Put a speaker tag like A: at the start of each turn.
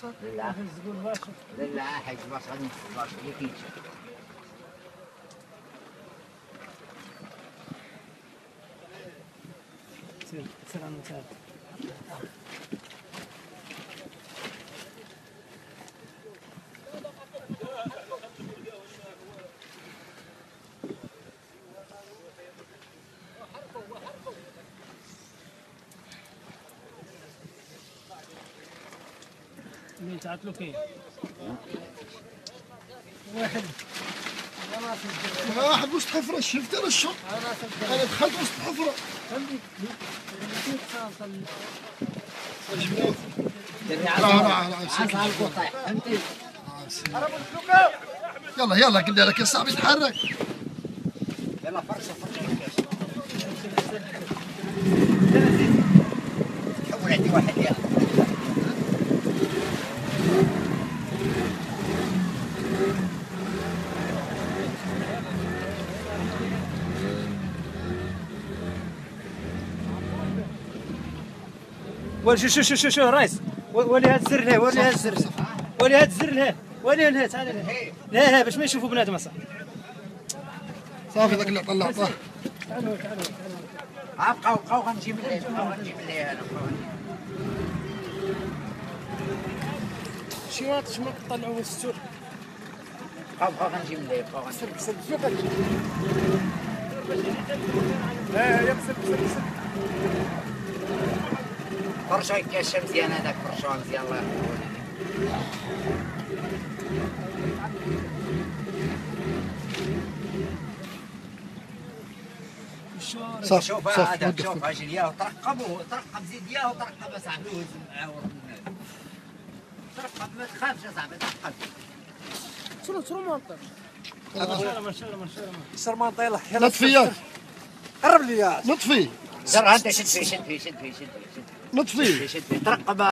A: لا لا حاج باش غادي باش اللي كيتشاف.
B: سير عن مساعد. اللي تعطلوا كاين
C: واحد وسط حفره شفت انا الشط انا دخلت وسط حفره يلا يلا قلنا لك يا صاحبي تحرك
A: يلا فرشه حول عندي واحد ياخذ
B: شو رايس ولي هاد الزر لهيه ولي هاد الزر ولي هاد الزر لهيه ولي لهيه تعال لهيه لهيه باش ما يشوفوا بنادم اصاحبي
C: صافي ذاك اللي طلع طاه
B: تعالوا
A: بقاو غنجيب ليه انا
B: شي واطش ما كطلعوا الستور
A: بقاو غنجيب ليه بقاو غنجيب
B: يقصد
A: فرشه كاشه مزيان هذاك فرشه مزيان الله يرحمه
C: صافي
A: شوف هذا شوف اجي ياه ترقب زيد ياه ترقب اصاحبي وهز معاه ترقب ما تخافش اصاحبي ترقب
B: سرو مونطر ما شاء الله
D: يسر مونطر يلا
C: نطفي ياك
D: قرب لي يا
C: نطفي
A: زر انت شد فيه
C: نطفي
A: ترقب